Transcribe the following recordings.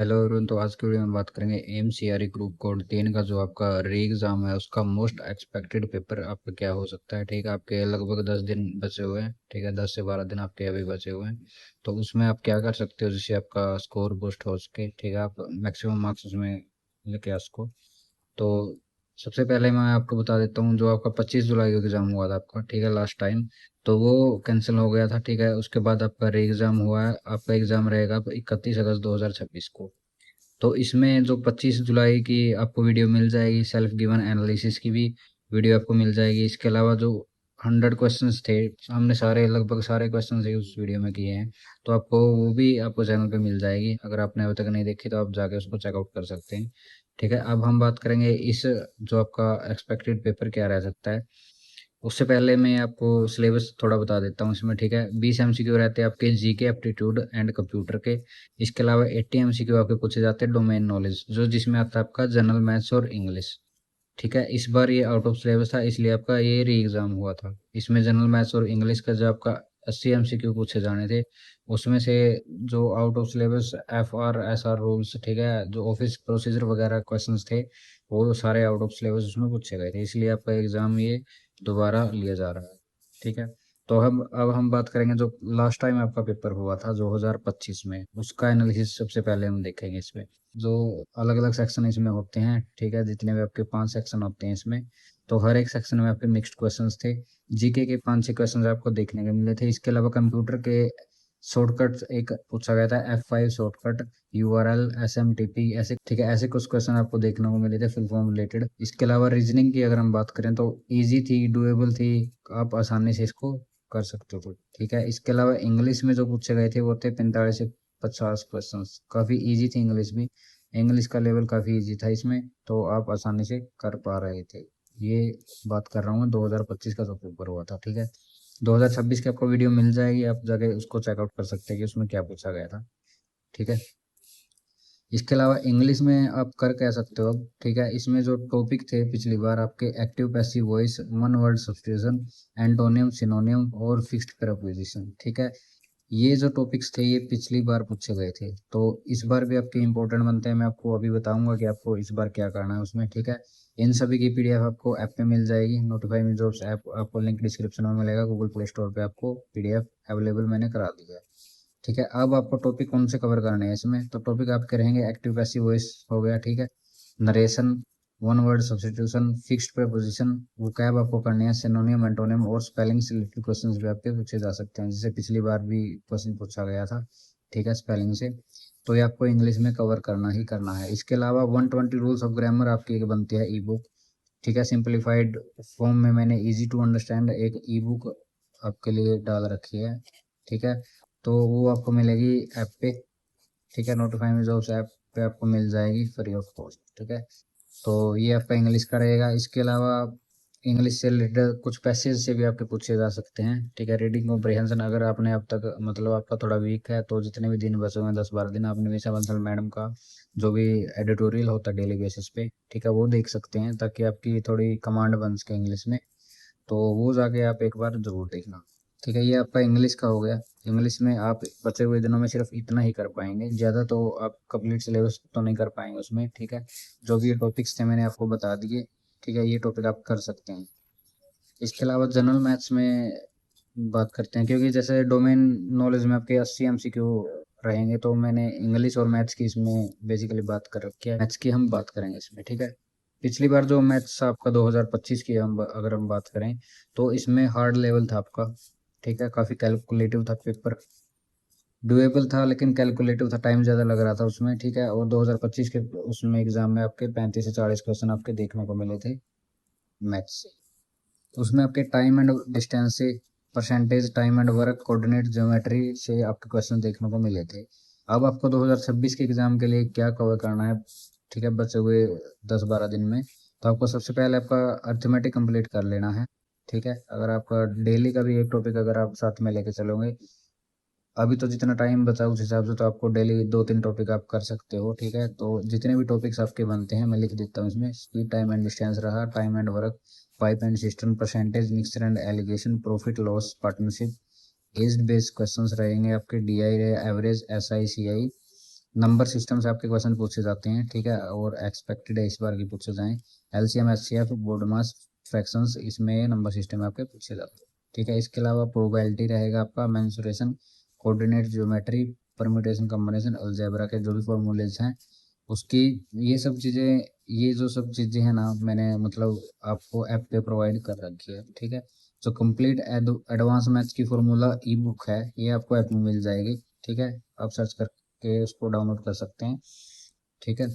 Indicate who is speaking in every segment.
Speaker 1: Hello Arun. तो आज की वीडियो में बात करेंगे एमसीआरई ग्रुप कोड 3 का जो आपका री एग्ज़ाम है उसका मोस्ट एक्सपेक्टेड पेपर आपका क्या हो सकता है। ठीक है, आपके लगभग 10 दिन बचे हुए हैं। ठीक है, 10 से 12 दिन आपके अभी बचे हुए हैं। तो उसमें आप क्या कर सकते हो जिससे आपका स्कोर बूस्ट हो सके। ठीक है, आप मैक्सिमम मार्क्स उसमें लेके आ सको। तो सबसे पहले मैं आपको बता देता हूँ, जो आपका 25 जुलाई को एग्ज़ाम हुआ था आपका, ठीक है, लास्ट टाइम, तो वो कैंसिल हो गया था। ठीक है, उसके बाद आपका री एग्ज़ाम हुआ है। आपका एग्ज़ाम रहेगा 31 अगस्त 2026 को। तो इसमें जो 25 जुलाई की आपको वीडियो मिल जाएगी, सेल्फ गिवन एनालिसिस की भी वीडियो आपको मिल जाएगी। इसके अलावा जो 100 क्वेश्चंस थे, हमने सारे लगभग सारे क्वेश्चंस ही उस वीडियो में किए हैं। तो आपको वो भी आपको चैनल पे मिल जाएगी। अगर आपने अभी तक नहीं देखी तो आप जाके उसको चेकआउट कर सकते हैं। ठीक है, अब हम बात करेंगे इस जो आपका एक्सपेक्टेड पेपर क्या रह सकता है। उससे पहले मैं आपको सिलेबस थोड़ा बता देता हूँ इसमें। ठीक है, 20 एमसीक्यू रहते हैं आपके जीके एप्टीट्यूड एंड कंप्यूटर के। इसके अलावा 80 एमसीक्यू आपके पूछे जाते हैं डोमेन नॉलेज, जो जिसमें आता है आपका जनरल मैथ्स और इंग्लिश। ठीक है, इस बार ये आउट ऑफ सिलेबस था, इसलिए आपका ये री एग्जाम हुआ था। इसमें जनरल मैथ्स और इंग्लिश का जो आपका 80 एमसीक्यू पूछे जाने थे, उसमें से जो out of syllabus FR SR rules, ठीक है, जो ऑफिस प्रोसीजर वगैरह क्वेश्चंस थे, वो सारे आउट ऑफ सिलेबस उसमें पूछे गए थे। इसलिए आपका एग्जाम ये दोबारा लिया जा रहा है। ठीक है, तो हम अब हम बात करेंगे जो लास्ट टाइम आपका पेपर हुआ था 2025 में, उसका एनालिसिस सबसे पहले हम देखेंगे इसमें। जो अलग अलग सेक्शन इसमें होते हैं, ठीक है, जितने भी आपके 5 सेक्शन होते हैं इसमें, तो हर एक सेक्शन में आपके मिक्स्ड क्वेश्चंस थे। जीके के 5-6 क्वेश्चंस आपको देखने को मिले थे। इसके अलावा कंप्यूटर के शॉर्टकट एक पूछा गया था, F5 शॉर्टकट, URL SMTP, ऐसे, ठीक है, ऐसे कुछ क्वेश्चन आपको देखने को मिले थे फुल फॉर्म रिलेटेड। इसके अलावा रीजनिंग की अगर हम बात करें तो इजी थी, डुएबल थी, आप आसानी से इसको कर सकते हो। ठीक है, इसके अलावा इंग्लिश में जो पूछे गए थे वो थे 45 से 50 क्वेश्चन। काफ़ी इजी थी इंग्लिश भी। इंग्लिश का लेवल काफ़ी इजी था इसमें, तो आप आसानी से कर पा रहे थे। ये बात कर रहा हूँ मैं 2025 का जो पेपर हुआ था। ठीक है, 2026 की आपको वीडियो मिल जाएगी, आप जाके उसको चेकआउट कर सकते हैं कि उसमें क्या पूछा गया था। ठीक है, इसके अलावा इंग्लिश में आप कर कह सकते हो अब। ठीक है, इसमें जो टॉपिक थे पिछली बार आपके, active passive voice, one word substitution, antonym सिनोनियम और फिक्स्ड प्रीपोजिशन। ठीक है, ये जो टॉपिक्स थे ये पिछली बार पूछे गए थे, तो इस बार भी आपके इंपॉर्टेंट बनते हैं। मैं आपको अभी बताऊंगा कि आपको इस बार क्या करना है उसमें। ठीक है, इन सभी की पीडीएफ आपको ऐप पे मिल जाएगी। नोटिफाई मी जॉब्स ऐप, आपको लिंक डिस्क्रिप्शन में मिलेगा। गूगल प्ले स्टोर पे आपको पीडीएफ अवेलेबल मैंने करा दी है। ठीक है, अब आपको टॉपिक कौन से कवर करने हैं इसमें, तो टॉपिक आपके रहेंगे, एक्टिव पैसिव वॉइस हो गया, ठीक है, narration, one word substitution, fixed preposition, vocab आपको करनी है, सिनोनियम एंटोनियम और स्पेलिंग से रिलेटेड क्वेश्चंस भी आपके पूछे जा सकते हैं, जैसे पिछली बार भी क्वेश्चन पूछा गया था। ठीक है, स्पेलिंग से। तो ये आपको इंग्लिश में कवर करना ही करना है। इसके अलावा 120 रूल्स ऑफ ग्रामर आपकी एक बनती है ई बुक। ठीक है, सिंप्लीफाइड फॉर्म में मैंने इजी टू अंडरस्टैंड एक ई बुक आपके लिए डाल रखी है। ठीक है, तो वो आपको मिलेगी ऐप पे। ठीक है, नोटिफाई मी जॉब्स ऐप पे आपको मिल जाएगी फ्री ऑफ कॉस्ट। ठीक है, तो ये आपका इंग्लिश का रहेगा। इसके अलावा इंग्लिश से रिलेटेड कुछ पैसेज से भी आपके पूछे जा सकते हैं। ठीक है, रीडिंग कॉम्प्रिहेंशन अगर आपने अब तक, मतलब आपका थोड़ा वीक है, तो जितने भी दिन बचे हुए हैं 10-12 दिन, आपने विशा बंसल मैडम का जो भी एडिटोरियल होता है डेली बेसिस पे, ठीक है, वो देख सकते हैं, ताकि आपकी थोड़ी कमांड बन सके इंग्लिश में। तो वो जाके आप एक बार जरूर देखना। ठीक है, ये आपका इंग्लिश का हो गया। इंग्लिश में आप बचे हुए दिनों में सिर्फ इतना ही कर पाएंगे, ज़्यादा तो आप कंप्लीट सिलेबस तो नहीं कर पाएंगे उसमें। ठीक है, जो भी टॉपिक्स थे मैंने आपको बता दिए। ठीक है, ये टॉपिक आप कर सकते हैं। इसके अलावा जनरल मैथ्स में बात करते हैं, क्योंकि जैसे डोमेन नॉलेज में आपके 80 एमसीक्यू रहेंगे, तो मैंने इंग्लिश और मैथ्स की इसमें बेसिकली बात कर रखी है। मैथ्स की हम बात करेंगे इसमें। ठीक है, पिछली बार जो मैथ्स आपका 2025 की अगर हम बात करें, तो इसमें हार्ड लेवल था आपका। ठीक है, काफ़ी कैलकुलेटिव था पेपर, डुएबल था लेकिन कैलकुलेटिव था, टाइम ज़्यादा लग रहा था उसमें। ठीक है, और 2025 के उसमें एग्जाम में आपके 35 से 40 क्वेश्चन आपके देखने को मिले थे मैथ्स से। तो उसमें आपके टाइम एंड डिस्टेंस से, percentage, time and work, coordinate, geometry से आपके क्वेश्चन देखने को मिले थे। अब आपको 2026 के एग्जाम के लिए क्या कवर करना है, ठीक है, बचे हुए 10-12 दिन में, तो आपको सबसे पहले आपका अर्थमेटिक कंप्लीट कर लेना है। ठीक है, अगर आपका डेली का भी एक टॉपिक अगर आप साथ में लेके चलोगे, अभी तो जितना टाइम बचा उस हिसाब से तो आपको डेली 2-3 टॉपिक आप कर सकते हो। ठीक है, तो जितने भी टॉपिक्स आपके बनते हैं मैं लिख देता हूँ इसमें। स्पीड, टाइम एंड डिस्टेंस रहा, time and work, pipe and system, percentage, mixture and alligation, profit loss, partnership, age based questions रहेंगे आपके, DI रहे, average, SI CI, number system से आपके क्वेश्चन पूछे जाते हैं, ठीक है, और एक्सपेक्टेड है इस बार की पूछे जाएं। एलसीएम, एचसीएफ, बोर्ड मास, फ्रैक्शंस, इसमें नंबर सिस्टम आपके पूछे जाते हैं, ठीक है। इसके अलावा प्रोबेबिलिटी रहेगा आपका, mensuration, coordinate geometry, permutation combination, algebra के जो भी फॉर्मूलेज हैं उसकी, ये सब चीज़ें, ये जो सब चीज़ें हैं ना, मैंने मतलब आपको ऐप पे प्रोवाइड कर रखी है, ठीक है। जो कंप्लीट एडवांस मैथ्स की फॉर्मूला ई बुक है, ये आपको ऐप में मिल जाएगी, ठीक है। आप सर्च करके उसको डाउनलोड कर सकते हैं, ठीक है।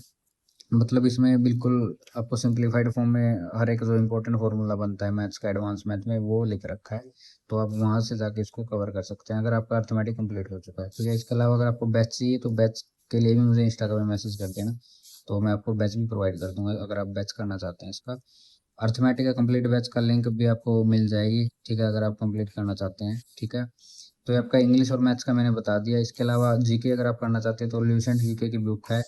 Speaker 1: मतलब इसमें बिल्कुल आपको सिंप्लीफाइड फॉर्म में हर एक जो इम्पोर्टेंट फॉर्मूला बनता है मैथ्स का, एडवांस मैथ में, वो लिख रखा है। तो आप वहां से जाके इसको कवर कर सकते हैं अगर आपका अर्थमेटिक कंप्लीट हो चुका है। तो इसके अलावा अगर आपको बैच चाहिए तो बैच के लिए भी मुझे इंस्टाग्राम में मैसेज कर देना, तो मैं आपको बैच भी प्रोवाइड कर दूंगा अगर आप बैच करना चाहते हैं इसका। अर्थमेटिक का कंप्लीट बैच का लिंक भी आपको मिल जाएगी, ठीक है, अगर आप कंप्लीट करना चाहते हैं, ठीक है। तो ये आपका इंग्लिश और मैथ्स का मैंने बता दिया। इसके अलावा जीके अगर आप करना चाहते हैं तो ल्यूसेंट जीके की बुक है,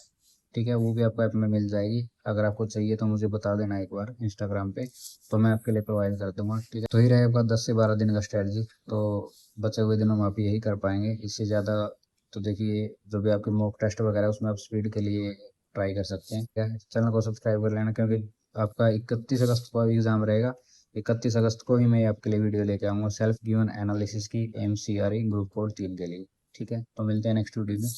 Speaker 1: ठीक है, वो भी आपको ऐप में मिल जाएगी। अगर आपको चाहिए तो मुझे बता देना एक बार इंस्टाग्राम पे, तो मैं आपके लिए प्रोवाइड कर दूंगा, ठीक है। तो ही रहेगा 10 से 12 दिन का स्ट्रेटजी। तो बचे हुए दिनों में आप यही कर पाएंगे, इससे ज़्यादा तो देखिए जो भी आपके मॉक टेस्ट वगैरह है, उसमें आप स्पीड के लिए ट्राई कर सकते हैं, क्या है, चैनल को सब्सक्राइब कर लेना, क्योंकि आपका 31 अगस्त को एग्ज़ाम रहेगा। 31 अगस्त को ही मैं आपके लिए वीडियो लेके आऊँगा सेल्फ गिवन एनालिसिस की, MCRE ग्रुप कोड 3 के लिए, ठीक है। तो मिलते हैं नेक्स्ट वीडियो में।